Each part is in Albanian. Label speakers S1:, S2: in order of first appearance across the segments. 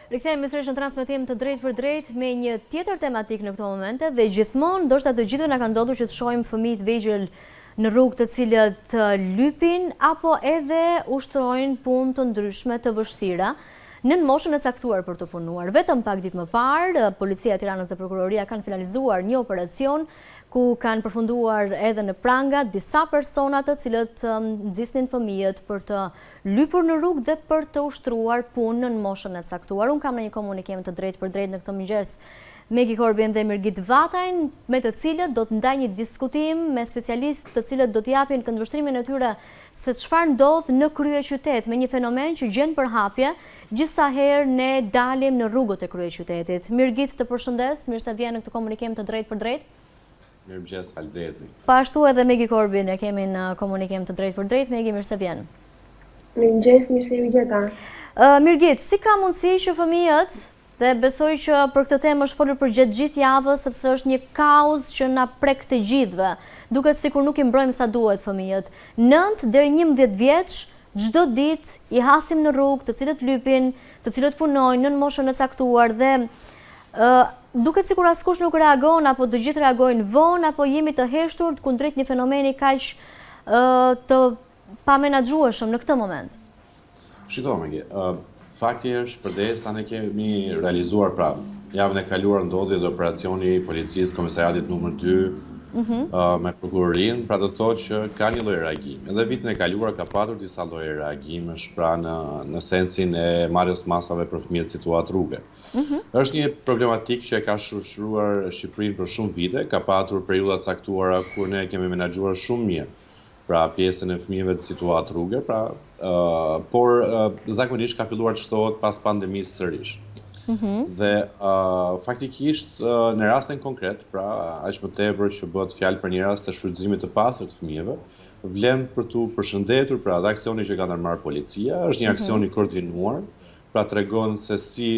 S1: Rikthehemi sërish në transmetim të drejtë për drejtë me një tjetër tematik në këto momente dhe gjithmonë ndoshta të gjithëve na ka ndodhur që të shohim fëmijë të vegjël në rrugë të cilët lypin apo edhe ushtrojnë punë të ndryshme të vështira në moshën e caktuar për të punuar. Vetëm pak ditë më parë, Policia e Tiranës dhe Prokuroria kanë finalizuar një operacion ku kanë përfunduar edhe në pranga disa persona të cilët nxisnin fëmijët për të lypur në rrugë dhe për të ushtruar punë në moshën e caktuar. Unë kam në një komunikim të drejtë për drejtë në këtë mëngjes Megi Korbin dhe Mirgit Vatajn, me të cilët do të ndaj një diskutim me specialistë të cilët do të japin këndvështrimin e tyre se çfarë ndodh në kryeqytet me një fenomen që gjen përhapje gjithsaherë ne dalim në rrugët e kryeqytetit. Mirgit, të përshëndes, mirë se vjen në këtë komunikim të drejtë për drejtë.
S2: Mirëmëngjes, faleminderit.
S1: Ashtu edhe Megi Korbin e kemi në komunikim të drejtë për drejtë. Megi, mirë se vjen.
S3: Mirëmëngjes, mirë se ju gjeta.
S1: Mirgit, si ka mundësi që fëmijët, dhe besoj që për këtë temë është folur për gjithë javës, sepse është një kauzë që na prek të gjithëve, duket sikur nuk i mbrojmë sa duhet fëmijët. 9 deri 11 vjeç, çdo ditë i hasim në rrugë, të cilët lypin, të cilët punojnë në moshën e caktuar dhe duket sikur askush nuk reagon apo të gjithë reagojnë vonë apo jemi të heshtur kundrejt një fenomeni kaq të pamenaxhueshëm në këtë moment.
S2: Shiko, Megi, fakti është përdesisa ne kemi realizuar javën e kaluar ndodhi dhe operacioni i policisë komisariatit numër 2 me prokurorinë, pra do të thotë që ka një lloj reagimi. Edhe vitin e kaluar ka patur disa lloje reagimesh pra në sensin e marrjes masave për fëmijët situat rrugë. Është një problematikë që e ka shoqëruar Shqipërinë për shumë vite, ka patur periudha të caktuara kur ne kemi menaxhuar shumë mirë pra pjesën e fëmijëve të situat rrugë, por zakonisht ka filluar të shtohet pas pandemisë sërish. Dhe faktikisht në rastin konkret, pra aq më tepër që bëhet fjalë për një rast të shfrytëzimit të pastër të fëmijëve, vlen për tu përshëndetur pra dhe aksioni që ka ndërmarrë policia, është një aksion i koordinuar, pra tregon se si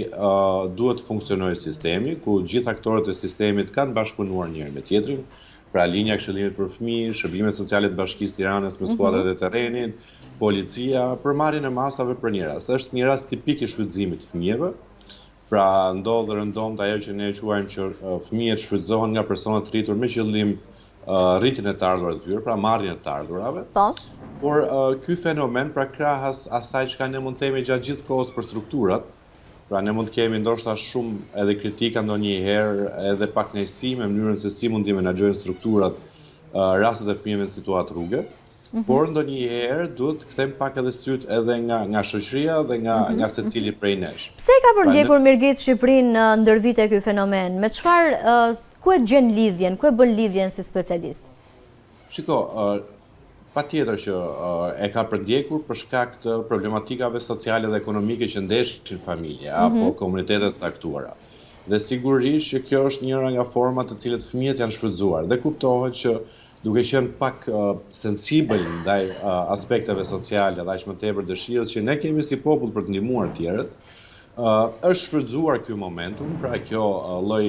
S2: duhet të funksionojë sistemi, ku gjithë aktorët e sistemit kanë bashkëpunuar njëri me tjetrin, pra linja Këshillimit për fëmijë, shërbimet sociale të Bashkisë Tiranës me skuadrat e terrenit, policia, për marrjen e masave për një rast. Është një rast tipik i shfrytëzimit të fëmijëve, pra ndodh rëndomt ajo që ne quajmë që fëmijët shfrytëzohen nga persona të rritur me qëllim rritjen e të ardhurave të tyre, pra marrjen e të ardhurave. Por ky fenomen pra krahas asaj çka ne mund të themi gjatë gjithë kohës për strukturat, pra ne mund të kemi ndoshta shumë edhe kritika ndonjëherë edhe pak kënaqësi me mënyrën se si mund të menaxhojnë strukturat rastet e fëmijëve në situatë rrugë, por ndonjëherë duhet të kthejmë pak edhe syt edhe nga shoqëria dhe nga secili prej nesh.
S1: Pse ka përndjekur Mirgit Shqipërinë ndër vite ky fenomen? Me çfarë ku e gjen lidhjen, ku e bën lidhjen si specialist?
S2: Shiko, patjetër që e ka përndjekur për shkak të problematikave sociale dhe ekonomike që ndeshin familje apo komunitetet caktuara. Dhe sigurisht që kjo është njëra nga format të cilët fëmijët janë shfrytzuar dhe kuptohet që duke qenë pak sensibël ndaj aspekteve sociale dhe aq më tepër dëshirës që ne kemi si popull për të ndihmuar tjerët, është shfrytzuar ky momentum, pra kjo lloj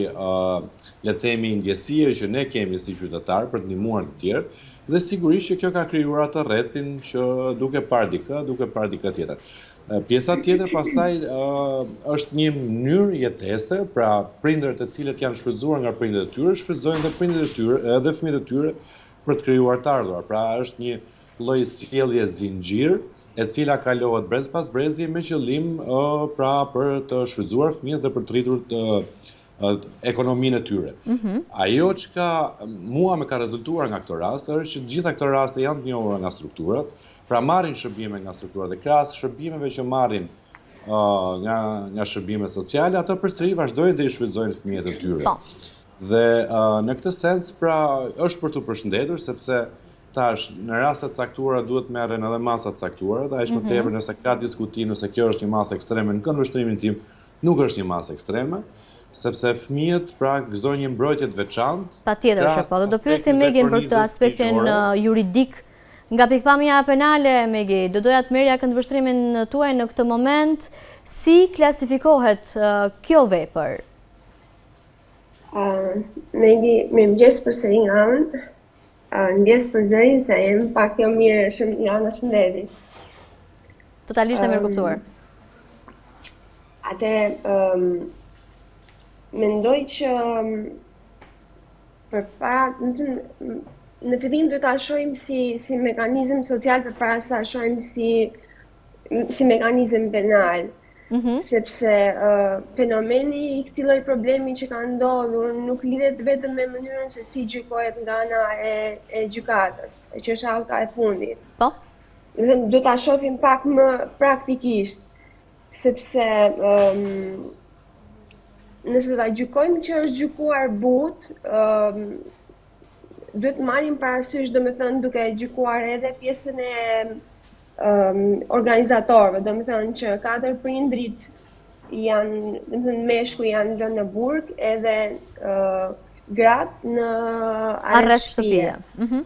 S2: le të themi ndjesie që ne kemi si qytetar për të ndihmuar të tjerët. Dhe sigurisht që kjo ka krijuar atë rrethin që duke parë dikë tjetër. Pjesa tjetër pastaj është një mënyrë jetese, pra prindërit të cilët janë shfrytzuar nga prindërit e tyre, shfrytëzojnë dhe prindërit e tyre, edhe fëmijët e tyre për të krijuar të ardhurar. Pra është një lloj sjellje zinxhir e cila kalohet brez pas brezi me qëllim pra për të shfrytzuar fëmijët dhe për të rritur ekonominë e tyre. Ajo çka mua më ka rezultuar nga këto raste është që gjitha këto raste janë të njohura nga strukturat, pra marrin shërbime nga strukturat dhe krahas shërbimeve që marrin nga shërbimet sociale, ato përsëri vazhdojnë dhe i shfrytëzojnë fëmijët e tyre. Dhe në këtë sens pra është për të përshëndetur sepse tash në raste të caktuara duhet merren edhe masa të caktuara, dhe aq më tepër nëse ka diskutim nëse kjo është një masë ekstreme, në këndvështrimin tim nuk është një masë ekstreme, sepse fëmijët pra gëzojnë një mbrojtje të veçantë.
S1: Patjetër, shefa, do pyesim Megin për këtë aspektin juridik. Nga pikpamja penale, Megi, do doja të merrja këndvështrimin tuaj në këtë moment, si klasifikohet kjo vepër?
S3: Megi, mirëmëngjes përsëri nga unë. Ndjes për zërin se jem pak jo mirë nga ana shëndetit.
S1: Totalisht e mirë kuptuar.
S3: Mendoj që në fillim do ta shohim si mekanizëm social përpara se ta shohim si mekanizëm penal. Sepse fenomeni i këtij lloji problemi që ka ndodhur nuk lidhet vetëm me mënyrën se si gjykohet nga ana e gjykatës, që është hallka e fundit.
S1: Po.
S3: Do ta shohim pak më praktikisht, sepse nëse do ta gjykojmë që është gjykuar butë, duhet të marrim parasysh, domethënë duke gjykuar edhe pjesën e organizatorëve, domethënë që 4 prindrit janë, domethënë meshku janë lënë në burg, edhe gratë në arrest shtëpie.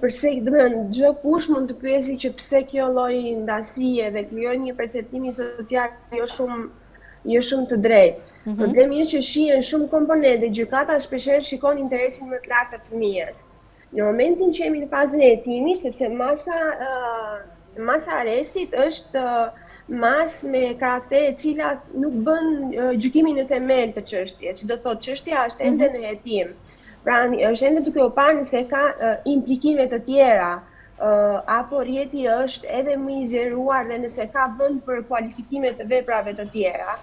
S3: Përse domethënë çdo kush mund të pyesë që pse kjo lloj ndasie dhe krijon një perceptimi social jo shumë të drejtë. Problemi është që shihen shumë komponente, gjykata shpeshherë shikon interesin më të lartë të fëmijës. Në momentin që jemi në fazën e hetimit, sepse masa arrestit është masë me karakter e cila nuk bën gjykimin në themel të çështjes, që do të thotë çështja është ende në hetim. Pra është ende duke u parë nëse ka implikime të tjera, apo rjeti është edhe më i zjeruar dhe nëse ka vend për kualifikime të veprave të tjera.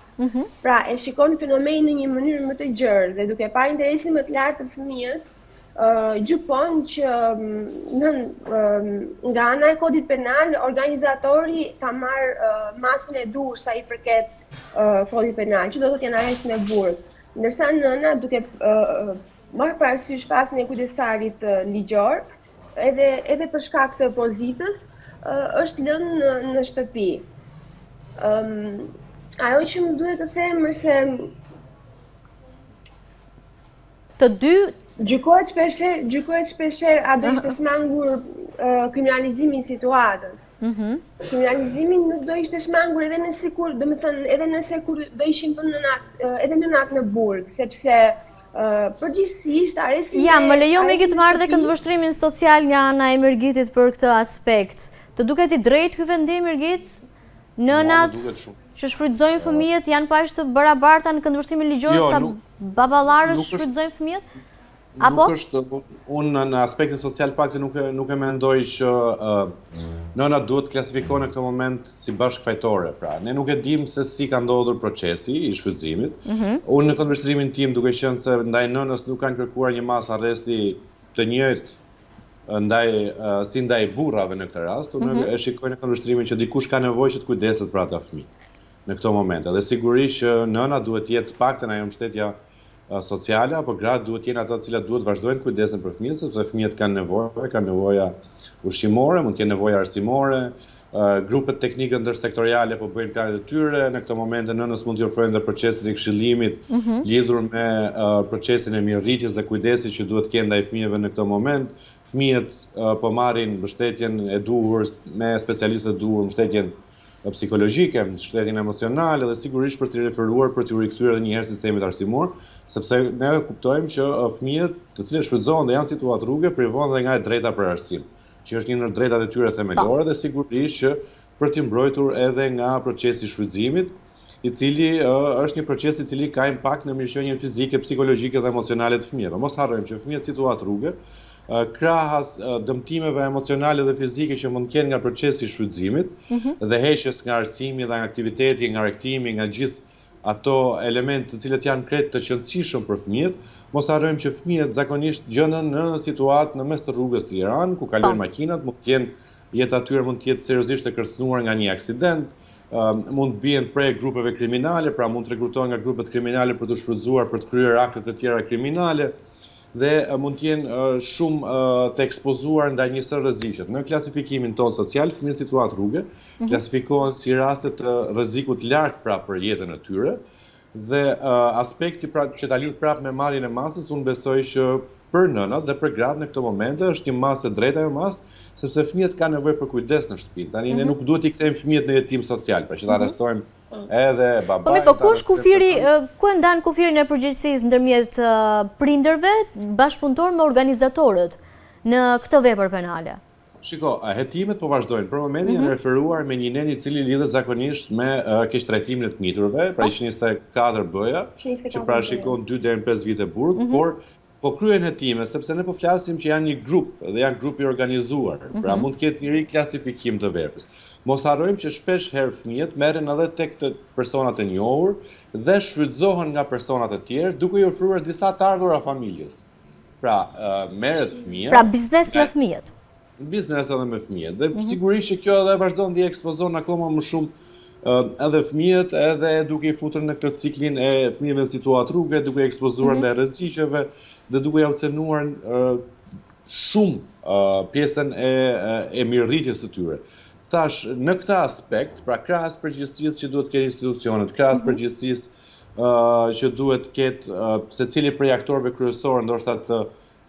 S3: Pra e shikon fenomenin në një mënyrë më të gjerë dhe duke parë interesin më të lartë të fëmijës, gjykon që nga ana e kodit penal organizatori ka marrë masën e duhur sa i përket kodit penal, që do të thotë janë arrest në burg. Ndërsa nëna duke marrë parasysh faktin e kujdestarit ligjor, edhe për shkak të pozitës, është lënë në shtëpi. Ajo që më duhet të them është se
S1: të dy
S3: gjykohet shpeshherë a do ishte shmangur kriminalizimi i situatës. Kriminalizimi nuk do ishte shmangur edhe nëse kur, domethënë edhe nëse kur do ishin vënë edhe nënat në burg, sepse përgjithsisht arrestin
S1: më lejo me këtë marrë dhe këndvështrimin social nga ana e Mirgitit për këtë aspekt. Të duket i drejt ky vendim, Mirgit? Nënat që shfrytëzojnë fëmijët janë paqë të barabarta në këndvështrimin ligjor sa baballarët shfrytëzojnë fëmijët? Apo?
S2: Nuk është, unë në aspektin social pakti nuk e mendoj që nënat duhet klasifikohen në këtë moment si bashkëfajtore. Pra, ne nuk e dim se si ka ndodhur procesi i shfrytëzimit. Unë në këndvështrimin tim, duke qenë se ndaj nënës nuk kanë kërkuar një masë arresti të njëjtë si ndaj burrave në këtë rast, unë e shikoj në këndvështrimin që dikush ka nevojë që të kujdeset për ata fëmijë në këto momente. Dhe sigurisht që nëna duhet të jetë paktën ajo mbështetja sociale, apo gratë duhet jenë ato të cilat duhet vazhdojnë kujdesen për fëmijët, sepse fëmijët kanë nevoja ushqimore, mund të jenë nevoja arsimore, grupet teknike ndërsektoriale po bëjnë karret e tyre, në këto momente nënës mund t'i ofrojnë dhe procesin e këshillimit lidhur me procesin e mirëritjes dhe kujdesit që duhet kenë ndaj fëmijëve në këto moment. Fëmijët po marrin mbështetjen e duhur me specialistët e duhur, mbështetjen psikologjike, mbështetjen emocionale dhe sigurisht për t'i referuar për t'i rikthyer edhe një herë sistemit arsimor, sepse ne kuptojmë që fëmijët të cilët shfrytëzohen dhe janë situatë rruge privohen dhe nga e drejta për arsim, që është një ndër drejtat e tyre themelore dhe sigurisht që për t'i mbrojtur edhe nga procesi i shfrytëzimit, i cili është një proces i cili ka impakt në mirëqenien fizike, psikologjike dhe emocionale të fëmijëve. Mos harrojmë që fëmijët situatë rruge krahas dëmtimeve emocionale dhe fizike që mund të kenë nga procesi i shfrytëzimit dhe heqjes nga arsimi dhe nga aktiviteti, nga rektimi, nga gjithë ato elemente të cilët janë krejt të qëndësishëm për fëmijët, mos harrojmë që fëmijët zakonisht gjenden në situatë në mes të rrugës të Iran, ku kalojnë makinat, mund të jenë jeta atyre mund të jetë seriozisht e kërcënuar nga një aksident, mund të bien prej grupeve kriminale, pra mund të rekrutohen nga grupet kriminale për të shfrytëzuar për të kryer akte të tjera kriminale dhe mund të jenë shumë të ekspozuar ndaj një sër rreziqet. Në klasifikimin tonë social, fëmijët situatë rruge klasifikohen si raste të rrezikut lart prapë për jetën e tyre dhe aspekti pra që ta lidh prapë me marrjen e masës, unë besoj që për nënat dhe për gratë në këto momente është një masë e drejtë ajo masë, sepse fëmijët kanë nevojë për kujdes në shtëpi. Tani ne nuk duhet i kthejmë fëmijët në jetim social, pra që ta arrestojmë edhe babain.
S1: Po kush kufiri, ku e ndan kufirin e përgjegjësisë ndërmjet prindërve bashkëpunëtor me organizatorët në këtë vepër penale?
S2: Shiko, hetimet po vazhdojnë. Për momentin janë referuar me një nen I cili lidhet zakonisht me keqtrajtimin e të ngjiturve, pra 124 B-ja, që parashikon 2 deri në 5 vite burg, por po kryen hetime, sepse ne po flasim që janë një grup, dhe janë grup I organizuar, pra mund të ketë një riklasifikim të veprës. Mos harrojmë që shpesh herë fëmijët merren edhe tek të personat e njohur dhe shfrytëzohen nga personat e tjerë, duke I ofruar disa të ardhura familjes. Pra, merret fëmia.
S1: Pra biznes me fëmijët.
S2: Biznes edhe me fëmijët. Dhe sigurisht që kjo edhe vazhdon të ekspozon akoma më shumë edhe fëmijët, edhe duke I futur në këtë ciklin e fëmijëve në situatë rruge, duke ekspozuar ndaj rreziqeve dhe duke ja ucenuar shumë pjesën e mirërritjes së tyre. Tash, në këtë aspekt, pra krahas përgjegjësisë që duhet të ketë institucionet, krahas përgjegjësisë që duhet të ketë secili prej aktorëve kryesorë ndoshta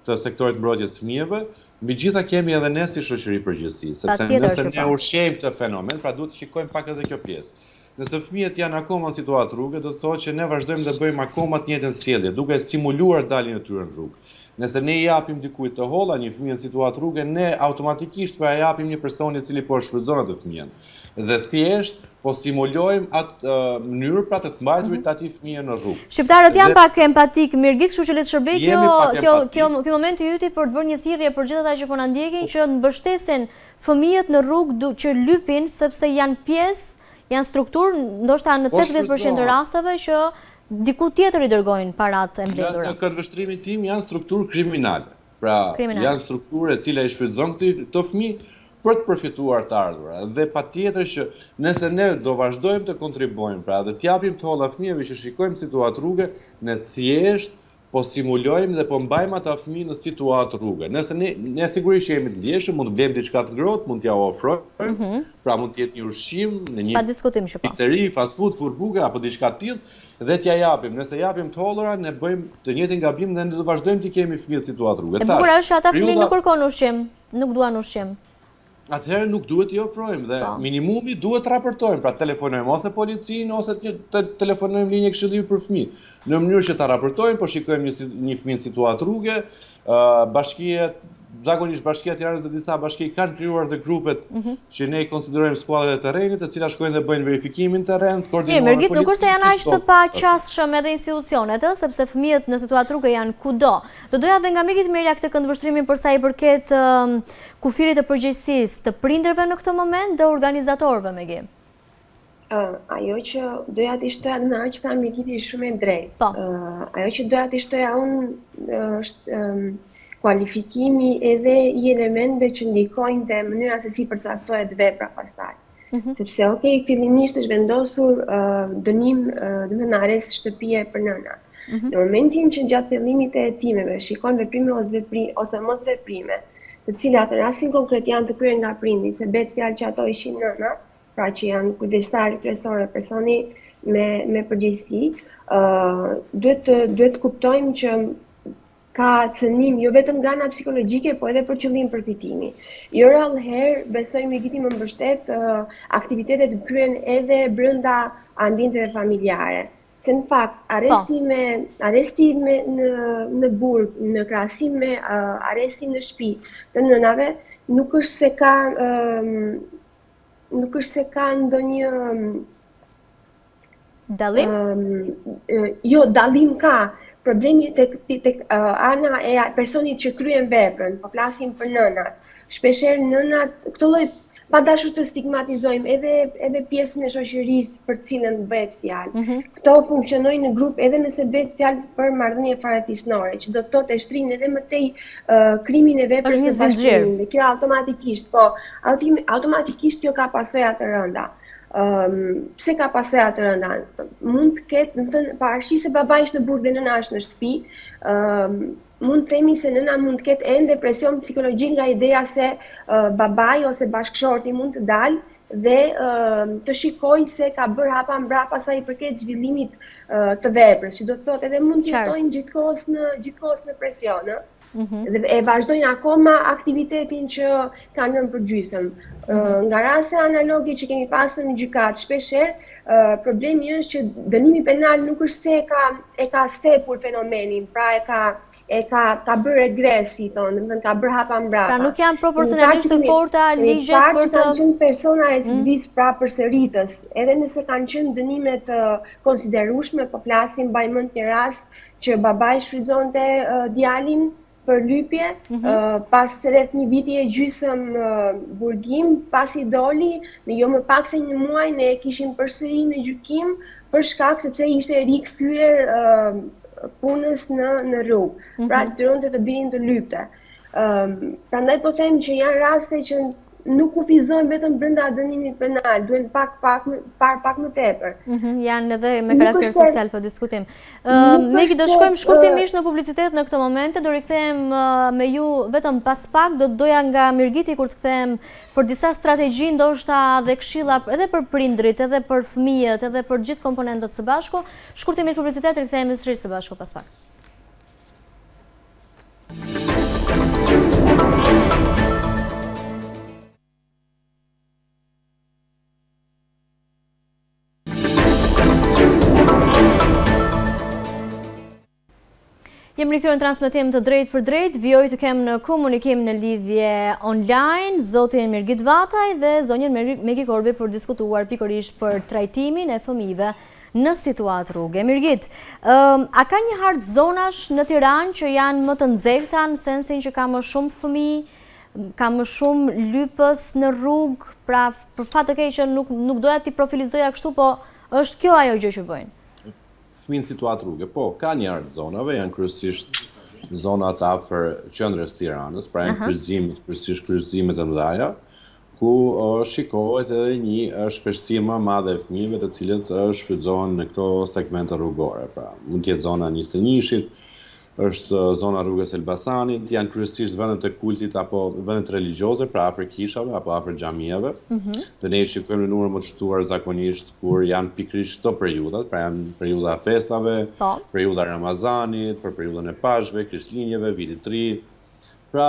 S2: të sektorit mbrojtjes fëmijëve, mbi gjitha kemi edhe ne si shoqëri përgjithësi, sepse nëse ne ushqejmë këtë fenomen, pra duhet të shikojmë pak edhe kjo pjesë. Nëse fëmijët janë akoma në situatë rruge, do të thotë që ne vazhdojmë të bëjmë akoma të njëjtën sjellje, duke stimuluar daljen e tyre në rrugë. Nëse ne I japim dikujt të holla një fëmijë në situatë rruge, ne automatikisht po ja japim një person I cili po shfrytëzon atë fëmijën. Dhe thjesht po simulojmë atë mënyrë pra të mbajturit atij fëmijë në rrugë.
S1: Shqiptarët janë pak empatik, mirëgjith, kështu që le të shërbej kjo momenti I yti për të bërë një thirrje për gjithë ata që po na ndjekin që mbështesin fëmijët në rrugë që lypin sepse janë pjesë, janë strukturë, ndoshta në 80% të rasteve që diku tjetër I dërgojnë paratë e mbledhura.
S2: Në këndvështrimin tim janë strukturë kriminale. Pra, janë strukturë e cila I shfrytëzon këto fëmijë për të përfituar të ardhura. Dhe patjetër që nëse ne do vazhdojmë të kontribuojmë, pra dhe t'japim të holla fëmijëve që shikojmë situatë rruge, ne thjesht po simulojmë dhe po mbajmë ata fëmijë në situatë rruge. Nëse ne sigurisht që jemi të ndjeshëm, mund të blejmë diçka të ngrohtë, mund t'ja ofrojmë, pra mund të jetë një ushqim në një piceri, fast food, furbuga apo diçka të tillë, dhe t'ja japim. Nëse japim të hollura, ne bëjmë të njëjtin gabim dhe ne do vazhdojmë të kemi fëmijë në situatë rruge.
S1: E bukur është ata fëmijë nuk kërkon ushqim, nuk duan ushqim.
S2: Atëherë nuk duhet I ofrojmë dhe minimumi duhet të raportojmë, pra telefonojmë ose policinë ose telefonojmë linjë këshillimi për fëmijë. Në mënyrë që ta raportojmë, po shikojmë një fëmijë në situatë rruge, zakonisht bashkia Tiranës dhe disa bashki kanë krijuar dhe grupet që ne I konsiderojmë skuadrat e terrenit, të cilat shkojnë dhe bëjnë verifikimin terren, koordinojnë me policin.
S1: Nuk është se janë aq të paqasshëm edhe institucionet, sepse fëmijët në situatë rruge janë kudo. Do doja dhe nga mikit merja këtë këndvështrimin për sa I përket kufirit të përgjegjësisë të prindërve në këtë moment dhe organizatorëve me gjë.
S3: Ajo që doja t'i shtoja në aq pra mikiti shumë e drejtë. Ajo që doja t'i shtoja unë është kualifikimi edhe I elementëve që ndikojnë te mënyra se si përcaktohet vepra pastaj. Sepse fillimisht është vendosur dënim, domethënë arrest shtëpie për nënat. Në momentin që gjatë fillimit të hetimeve shikojnë veprime ose mos veprime, të cilat në rastin konkret janë të kryer nga prindi, se bëhet fjalë që ato ishin nëna, pra që janë kujdestar kryesore, personi me përgjegjësi, duhet kuptojmë që ka cënim jo vetëm nga ana psikologjike, po edhe për qëllim përfitimi. Jo rrallëherë besoj Migiti më mbështet aktivitetet kryen edhe brenda ambienteve familjare. Se në fakt, arresti në burg, në krahasim me arrestin në shtëpi të nënave, nuk është se ka ndonjë
S1: dallim?
S3: Jo, dallim ka. Problemi tek ana e personit që kryen veprën, po flasim për nënat. Shpeshherë nënat, këtë lloj pa dashur të stigmatizojmë edhe pjesën e shoqërisë për cilën bëhet fjalë. Këto funksionojnë në grup edhe nëse bëhet fjalë për marrëdhënie faratisnore, që do të thotë e shtrinë edhe më tej krimin e veprës së bashkëpunimit. Kjo automatikisht kjo ka pasoja të rënda. Pse ka pasoja të rënda? Mund të ketë, pavarësisht se babai është në burg dhe nëna është në shtëpi, mund të themi se nëna mund të ketë ende depresion psikologjik nga ideja se babai ose bashkëshorti mund të dalë dhe të shikojë se ka bërë hapa mbrapa sa I përket zhvillimit të veprës, që do të thotë edhe mund të jetojnë gjithkohës në presion, dhe e vazhdojnë akoma aktivitetin që kanë rënë përgjysëm. Nga raste analoge që kemi pasur në gjykatë, shpeshherë problemi është që dënimi penal nuk është se e ka stepur fenomenin, pra ka bërë regres, si tonë, dhe ka bërë hapa mbrapa.
S1: Pra nuk janë proporcionalisht të forta ligjet për
S3: që kanë qenë persona recidivistë pra përsëritës, edhe nëse kanë qenë dënime të konsiderueshme, po flasim mbaj mend një rast që babai shfrytëzonte djalin për lypje, pas rreth një viti e gjysëm burgim, pasi doli, në jo më pak se një muaj ne e kishim përsëri në gjykim për shkak sepse ishte rikthyer punës në rrugë. Pra dëronte të binin të lypte. Prandaj po them që janë raste që nuk kufizojnë vetëm brenda dënimit penal, duhen pak më tepër.
S1: Janë edhe me karakter social për diskutim. Megi, do shkojmë shkurtimisht në publicitet në këtë moment, do rikthehem me ju vetëm pas pak, do doja nga Mirgiti kur të kthehem për disa strategji, ndoshta dhe këshilla edhe për prindrit, edhe për fëmijët, edhe për gjithë komponentët së bashku. Shkurtimisht publicitet, rikthehemi sërish së bashku pas pak. Jemi rikthyer në transmetim të drejt për drejt, vjoj të kem në komunikim në lidhje online, zotin Mirgit Vataj dhe zonjën Megi Korbi për diskutuar pikërisht për trajtimin e fëmijëve në situatë rrugë. Mirgit, a ka një hartë zonash në Tiranë që janë më të nxehta në sensin që ka më shumë fëmijë, ka më shumë lypës në rrugë, pra për fat të keq që nuk doja ti profilizoja kështu, po është kjo ajo gjë që bëjnë?
S2: Fëmijë në situatë rrugë, po, ka një artë zonave, janë kryesisht zonat afër qendrës Tiranës, pra janë kryesisht kryqëzimet e mëdha, ku shikohet edhe një shpeshësi më e madhe e fëmijëve të cilët shfrytëzohen në këto segmente rrugore. Pra, mund të jetë zona 21-shit, është zona rrugës Elbasanit, janë kryesisht vendet e kultit apo vendet religjioze, pra afër kishave apo afër xhamive. Dhe ne shikojmë në numër më të shtuar zakonisht kur janë pikërisht këto periudhat, pra janë periudha e festave, periudha e Ramazanit, për periudhën e Pashkve, Krishtlindjeve, Vitit të Ri. Pra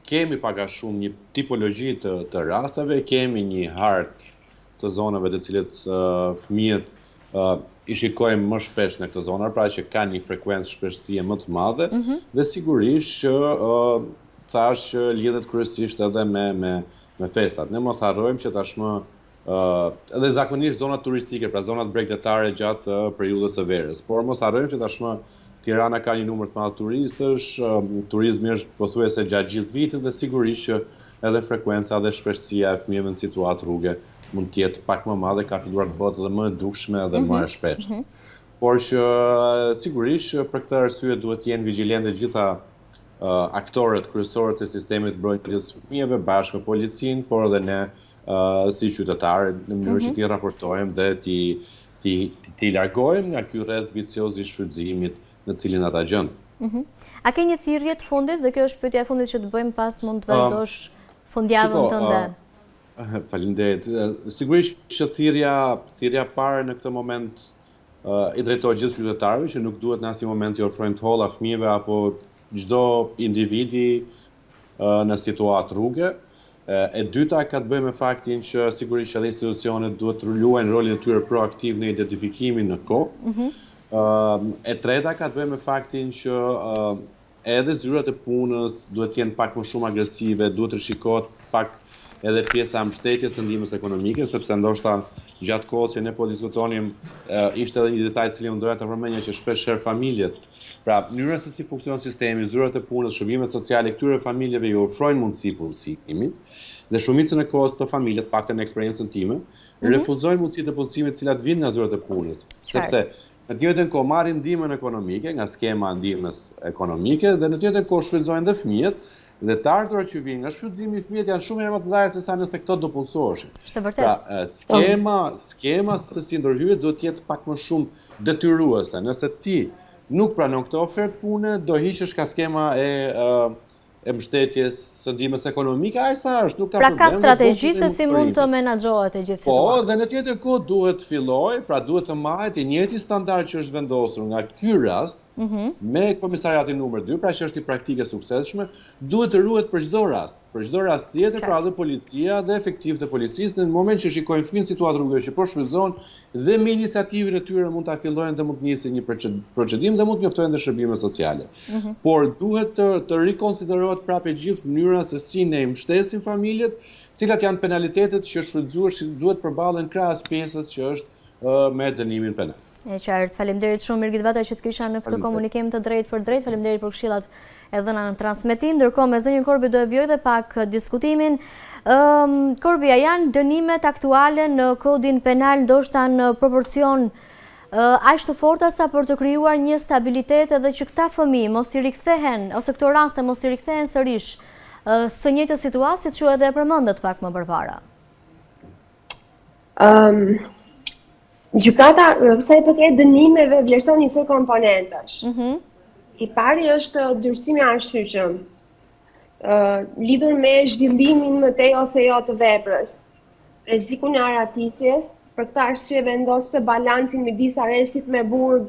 S2: kemi pak a shumë një tipologji të rasteve, kemi një hartë të zonave të cilët fëmijët i shikojmë më shpesh në këtë zonar, pra që ka një frekuencë shpeshësie më të madhe, dhe sigurisht që thash lidhet kryesisht edhe me festat. Ne mos harrojmë që tashmë edhe zakonisht zonat turistike, pra zonat bregdetare gjatë periudhës së verës, por mos harrojmë që tashmë Tirana ka një numër të madh turistësh, turizmi është pothuajse gjatë gjithë vitit dhe sigurisht që edhe frekuenca dhe shpeshësia e fëmijëve në situatë rrugë mund të jetë pak më madhe, ka filluar të bëhet edhe më e dukshme edhe më e shpeshtë. Por që sigurisht për këtë arsye duhet të jenë vigjilentë gjitha aktorët kryesorë të sistemit mbrojtjes së fëmijëve bashkë me policinë, por edhe ne si qytetarë në mënyrë që t'i raportojmë dhe t'i largojmë nga ky rreth vicioz i shfrytëzimit në cilin ata gjenden.
S1: A ke një thirrje të fundit, dhe kjo është pyetja e fundit që të bëjmë pas mund të vazhdosh fundjavën tënde?
S2: Faleminderit. Sigurisht që thirrja parë në këtë moment i drejtohet gjithë qytetarëve që nuk duhet në asnjë moment t'i ofrojnë tolla fëmijëve apo çdo individi në situatë rrugë. E dyta ka të bëjë me faktin që sigurisht që edhe institucionet duhet të luajnë rolin e tyre proaktiv në identifikimin në kohë. E treta ka të bëjë me faktin që edhe zyrat e punës duhet të jenë pak më shumë agresive, duhet të rishikohet pak edhe pjesa mbështetjes së ndihmës ekonomike, sepse ndoshta gjatë kohës që ne po diskutonim ishte edhe një detaj cilin doja ta përmendja që shpesh herë familjet, pra mënyra se si funksionon sistemi, zyrat e punës, shërbimet sociale këtyre familjeve ju ofrojnë mundësi punësimit, dhe shumicën e kohës të familjet, paktën në eksperiencën time, refuzojnë mundësitë e punësimit të cilat vinë nga zyrat e punës, sepse në të njëjtën kohë marrin ndihmën ekonomike nga skema ndihmës ekonomike dhe në të njëjtën kohë shfrytëzojnë dhe fëmijët. Dhe të ardhurat që vinë nga shfrytëzimi i fëmijët janë shumë më të mëdha se sa nëse këto do punësoheshin.
S1: Është vërtet.
S2: Pra, skema së si ndërhyrje duhet të jetë pak më shumë detyruese. Nëse ti nuk pranon këtë ofertë pune, do hiqesh nga skema e mbështetjes së ndihmës ekonomike, aq sa është, nuk ka problem.
S1: Pra ka strategji se si mund të menaxhohet e gjithë situata.
S2: Po, dhe në të njëjtën kohë duhet të fillojë, pra duhet të mahet i njëjti standard që është vendosur nga ky rast me komisariatin numër 2, pra që është i praktike suksesshme, duhet të ruhet për çdo rast. Për çdo rast tjetër, pra dhe policia dhe efektivët e policisë në moment që shikojnë fëmijën situatë rrugëve që po shfrytëzohen dhe me iniciativën e tyre mund ta fillojnë dhe mund të nisin një procedim dhe mund të njoftojnë dhe shërbime sociale. Por duhet të rikonsiderohet prapë gjithë mënyra se si ne i mbështesim familjet, cilat janë penalitetet që shfrytëzuar që duhet përballen krahas pjesës që është me dënimin penal.
S1: E qartë, faleminderit shumë Mirgit Vata që të kisha në këtë komunikim të drejtë për drejtë, faleminderit për këshillat e dhëna në transmetim, ndërkohë me zonjën Korbi do e vjoj dhe pak diskutimin. Korbi, a janë dënimet aktuale në kodin penal ndoshta në proporcion aq të forta sa për të krijuar një stabilitet edhe që këta fëmijë mos i rikthehen ose këto raste mos i rikthehen sërish së njëjtës situatë siç edhe e përmendët pak më përpara?
S3: Gjykata, sa i përket dënimeve, vlerëson njësoj komponentësh. I pari është dyrsimi arsyeshëm, lidhur me zhvillimin më tej ose jo të veprës, rrezikun e aratisjes, për këtë arsye vendos të balancin midis arrestit me burg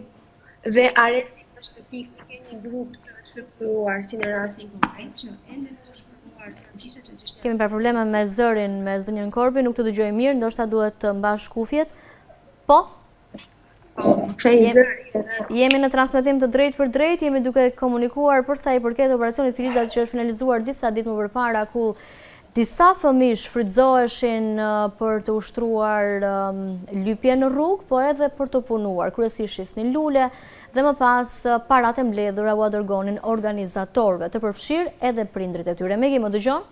S3: dhe arrestit në shtëpi ku ke një grup të strukturuar, si në rastin konkret që ende nuk është provuar tranqisje të çështjes.
S1: Kemi pra probleme me zërin me zonjën Korbi, nuk të dëgjoj mirë, ndoshta duhet të mbash kufjet. Po? Jemi në transmetim të drejtë për drejtë, jemi duke komunikuar për sa i përket operacionit Filizat që është finalizuar disa ditë më përpara, ku disa fëmijë shfrytëzoheshin për të ushtruar lypje në rrugë, po edhe për të punuar, kryesisht shisnin lule dhe më pas paratë e mbledhura u dërgonin organizatorëve, të përfshirë edhe prindrit e tyre. Megi, më dëgjon?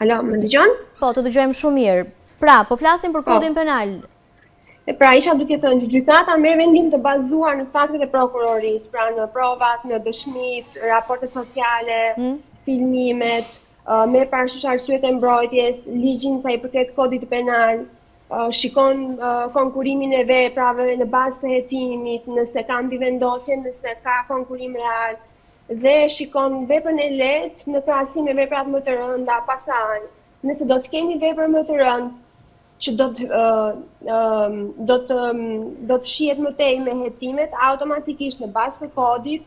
S3: Alo, më dëgjon?
S1: Po, të dëgjojmë shumë mirë. Pra, po flasim për kodin penal.
S3: Pra, isha duke thënë që gjykata merr vendim të bazuar në faktet e prokurorisë, pra në provat, në dëshmit, raportet sociale, filmimet, merr parasysh arsyet e mbrojtjes, ligjin sa i përket kodit penal, shikon konkurimin e veprave në bazë të hetimit, nëse ka mbivendosje, nëse ka konkurim real, dhe shikon veprën e lehtë në krahasim me veprat më të rënda pasaj. Nëse do të kemi vepër më të rëndë, që do të shihet më tej me hetimet, automatikisht në bazë të kodit,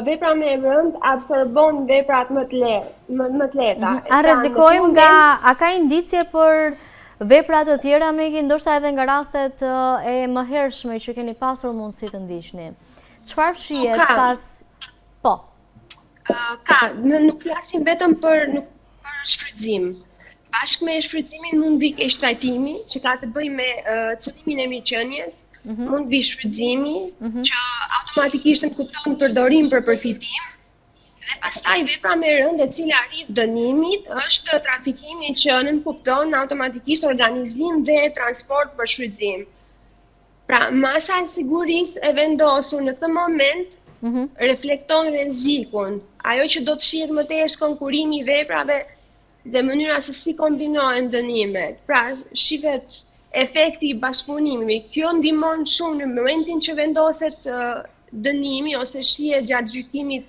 S3: vepra me rënd absorbon veprat më të lehta.
S1: A rrezikojmë a ka indicje për vepra të tjera, Megi, ndoshta edhe nga rastet e mëhershme që keni pasur mundësi të ndiqni? Çfarë fshihet pas? Po.
S3: Ka, nuk flasim vetëm për shfrytëzim. Bashkë me shfrytëzimin mund vi keq trajtimi, që ka të bëjë me qëllimin e mirëqenies, mund vi shfrytëzimi, që automatikisht kupton përdorim për përfitim, dhe pastaj vepra me rënd e cila arrit dënimit është trafikimi që nënkupton automatikisht organizim dhe transport për shfrytëzim. Pra, masa e sigurisë e vendosur në këtë moment reflekton rrezikun. Ajo që do të shihet më tej është konkurimi i veprave dhe mënyra se si kombinohen dënimet. Pra, shihet efekti i bashkëpunimit. Kjo ndihmon shumë në momentin që vendoset dënimi ose shihet gjatë gjykimit.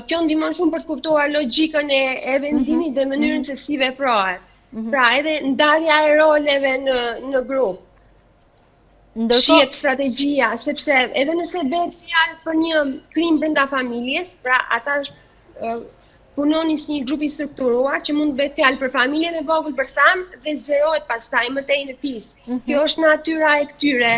S3: Kjo ndihmon shumë për të kuptuar logjikën e vendimit dhe mënyrën se si veprohet. Pra, edhe ndarja e roleve në grup. Shihet strategjia, sepse edhe nëse bëhet fjalë për një krim brenda familjes, pra ata punonin si një grup i strukturuar që mund të bëhet fjalë për familjen e vogël për sam dhe zerohet pastaj më tej në pis. Kjo është natyra e këtyre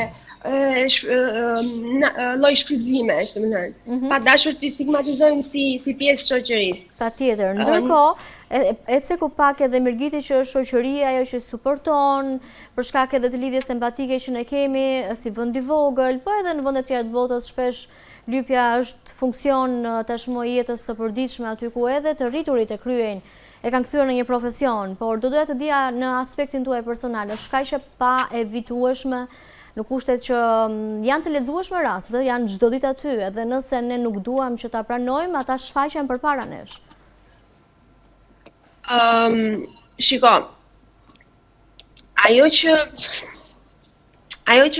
S3: lloj shfrytëzimesh, domethënë. Pa dashur të stigmatizojmë si pjesë shoqërisë.
S1: Patjetër. Ndërkohë, eceku pak edhe Mirgiti që është shoqëria ajo që suporton, për shkak edhe të lidhjes empatike që ne kemi si vend i vogël, po edhe në vende të tjera të botës shpesh lypja është funksion tashmë i jetës së përditshme aty ku edhe të rriturit e kryejnë, e kanë kthyer në një profesion, por do doja të dija në aspektin tuaj personal, është kaq e pa evitueshme në kushtet që janë të lexueshme rastet, janë çdo ditë aty, edhe nëse ne nuk duam që ta pranojmë, ata shfaqen përpara nesh.
S3: Shiko, ajo që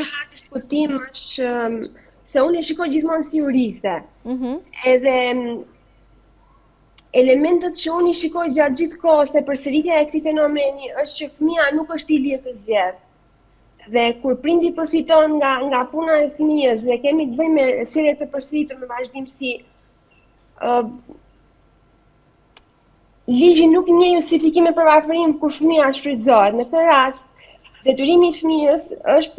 S3: ha diskutim është se unë e shikoj gjithmonë si juriste. Edhe elementet që unë i shikoj gjatë gjithë kohës e përsëritja e këtij fenomeni është që fëmia nuk është i lirë të zgjedhë. Dhe kur prindi përfiton nga puna e fëmijës dhe kemi të bëjmë me sjellje të përsëritur me vazhdimsi, ligji nuk njeh justifikime për varfërim kur fëmia shfrytëzohet. Në këtë rast, detyrimi i fëmijës është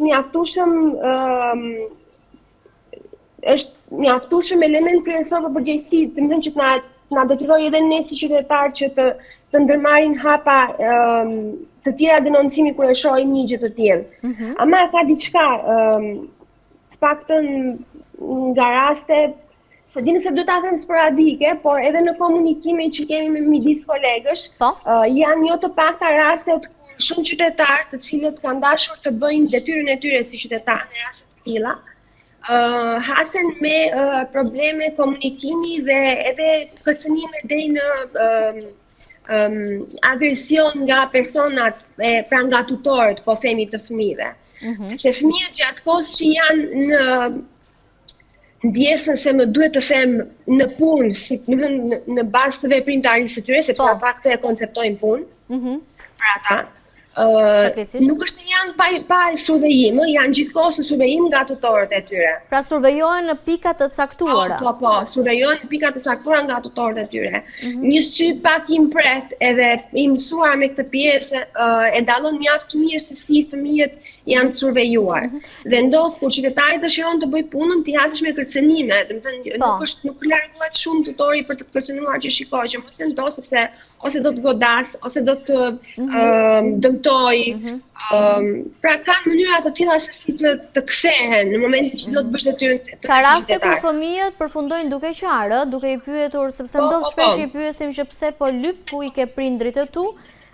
S3: mjaftueshëm element kryesor për përgjegjësi, domethënë që na detyroj edhe ne si qytetar që të ndërmarrin hapa të tjera denoncimi kur e shohim një gjë të tillë. Ama ka diçka, të paktën nga raste, se dini se duhet ta them sporadike, por edhe në komunikimin që kemi midis kolegësh, janë jo të pakta rastet kur shumë qytetarë të cilët kanë dashur të bëjnë detyrën e tyre si qytetarë në raste të tilla, hasen me probleme komunikimi dhe edhe kërcënime deri në agresion nga personat, pra nga tutorët, po themi, të fëmijëve. Sepse fëmijët gjatë kohës që janë në ndjesën se më duhet të them në punë, në bazë të veprimtarisë së tyre, sepse ata këtë e konceptojnë punë për ata. Nuk është se janë pa survejim, janë gjithkohës në survejim nga tutorët e tyre.
S1: Pra survejohen në pika të caktuara.
S3: Po, survejohen në pika të caktuara nga tutorët e tyre. Një sy pak i mpret edhe i mësuar me këtë pjesë e dallon mjaft mirë se si fëmijët janë të survejuar. Dhe ndodh kur qytetari dëshiron të bëj punën, ti hasesh me kërcënime, domethënë nuk largohet shumë tutori për të kërcënuar që shikoj që mos e ndo sepse ose do të godas, ose do të dëmtoj. Pra kanë mënyra të tilla se si të kthehen në momentin që do të bësh detyrën të
S1: ka raste kur fëmijët përfundojnë duke qarë, duke i pyetur, sepse ndodh shpesh i pyesim që pse po lyp, ku i ke prindrit e tu,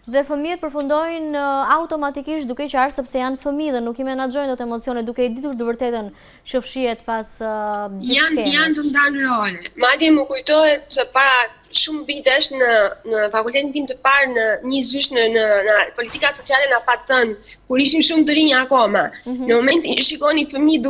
S1: dhe fëmijët përfundojnë automatikisht duke qarë sepse janë fëmijë dhe nuk i menaxhojnë dot emocionet duke i ditur të vërtetën që fshihet pas gjithë skemës.
S3: Janë të ndarë role. Madje më kujtohet para shumë vitesh në fakultetin tim të parë në një zysh në politika sociale na patën kur ishim shumë të rinj akoma. Në momentin që shikoni fëmijë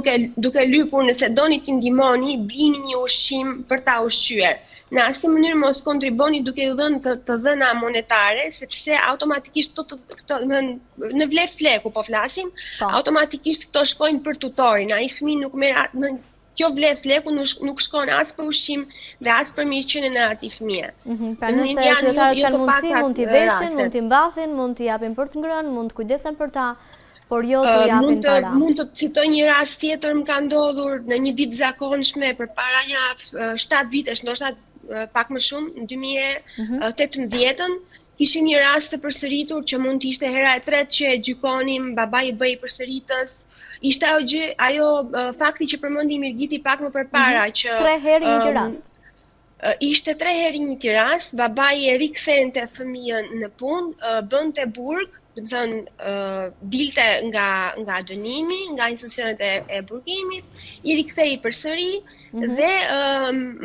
S3: duke lypur, nëse doni t'i ndihmoni, blini një ushqim për ta ushqyer. Në asnjë mënyrë mos kontriboni duke u dhënë të dhëna monetare, sepse automatikisht në vlerë fleku po flasim, automatikisht këto shkojnë për tutorin. Ai fëmijë nuk merr kjo vlerë fleku nuk shkon as për ushqim dhe as për mirëqenien e atij fëmie.
S1: Pra nëse qytetarët kanë mundësi, mund t'i veshin, mund t'i mbathin, mund t'i japin për të ngrënë, mund të kujdesen për ta, por jo t'u japin para.
S3: Mund të citoj një rast tjetër, më ka ndodhur në një ditë zakonshme përpara 7 vitesh, ndoshta pak më shumë, në 2018-ën, kishim një rast të përsëritur që mund të ishte hera e tretë që e gjykonim, babai i bëi përsëritës. Ishte ajo fakti që përmendi Mirgiti pak më përpara që
S1: 3 herë një rast.
S3: Ishte 3 herë një rast, babai e rikthente fëmijën në punë, bënte burg, do të thënë dilte nga dënimi, nga institucionet e burgimit, i rikthei përsëri dhe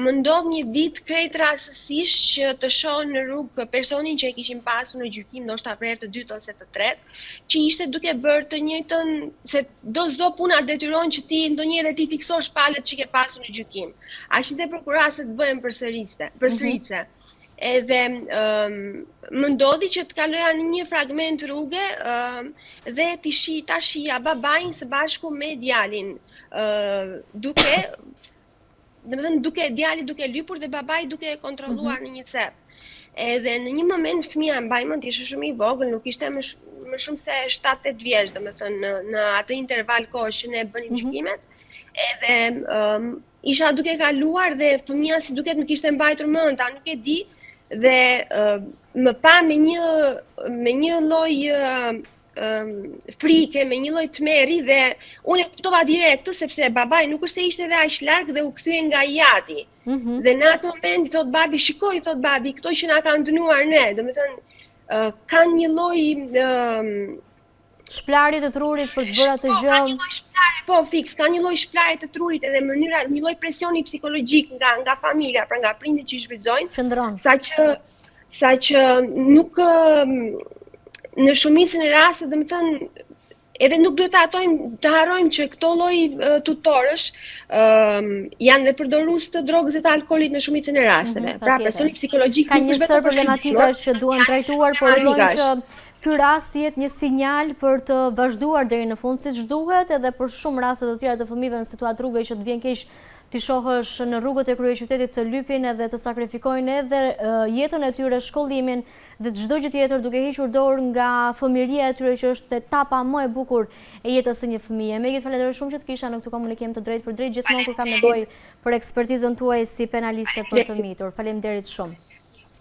S3: më ndodh një ditë krejt rastësisht që të shoh në rrugë personin që e kishim pasur në gjykim, ndoshta për herë të dytë ose të tretë, që ishte duke bërë të njëjtën, se çdo puna detyron që ti ndonjëherë ti fiksosh palët që ke pasur në gjykim. Aq dhe për kurase të bëhen përsëritse. Edhe më ndodhi që të kaloja në një fragment rruge dhe ta shija babain së bashku me djalin, djali duke lypur dhe babai duke kontrolluar në një cep. Edhe në një moment fëmia mbaj mend ishte shumë i vogël, nuk ishte më shumë se 7-8 vjeç, domethënë në atë interval kohësh që ne bënim gjykimet. Edhe isha duke kaluar dhe fëmia si duket më kishte mbajtur mend, ta nuk e di. Dhe më pa me një lloj frike, me një lloj tmerri dhe unë e kuptova direkt sepse babai nuk është se ishte edhe aq larg dhe u kthye nga jati. Dhe në atë moment thot babi, shikoj, thot babi, këto që na kanë dënuar ne, domethënë kanë një lloj
S1: shplarit të trurit për të bërë atë gjë.
S3: Ka një lloj shplare, po fiks, ka një lloj shplare të trurit edhe mënyra, një lloj presioni psikologjik nga familja, pra nga prindit që i shfrytëzojnë.
S1: Qëndron.
S3: Saqë nuk në shumicën e rasteve, domethënë, edhe nuk duhet të harrojmë që këto lloj tutorësh janë dhe përdorues të drogës dhe të alkoolit në shumicën e rasteve. Pra presioni psikologjik
S1: ka një sër problematika që duhen trajtuar, por që ky rast jetë një sinjal për të vazhduar deri në fund siç duhet, edhe për shumë raste të tjera të fëmijëve në situatë rruge që të vjen keq ti shohësh në rrugët e kryeqytetit të lypin edhe të sakrifikojnë edhe jetën e tyre, shkollimin dhe çdo gjë tjetër duke hequr dorë nga fëmijëria e tyre që është etapa më e bukur e jetës së një fëmije. Megit, falenderoj shumë që të kisha në këtë komunikim të drejtë për drejtë gjithmonë kur kam nevojë për ekspertizën tuaj si penaliste për të mitur. Faleminderit shumë.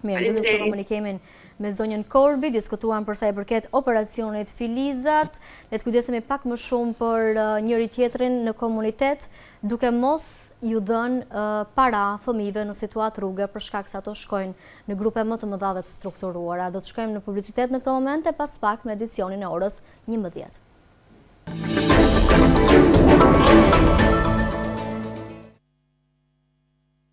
S1: Mirë, mbyllim këtë komunikimin me zonjën Korbi, diskutuan për sa i përket operacionit Filizat. Le të kujdesemi pak më shumë për njëri tjetrin në komunitet, duke mos ju dhënë para fëmijëve në situatë rruge për shkak se ato shkojnë në grupe më të mëdha dhe të strukturuara. Do të shkojmë në publicitet në këtë moment e pas pak me edicionin e orës 11.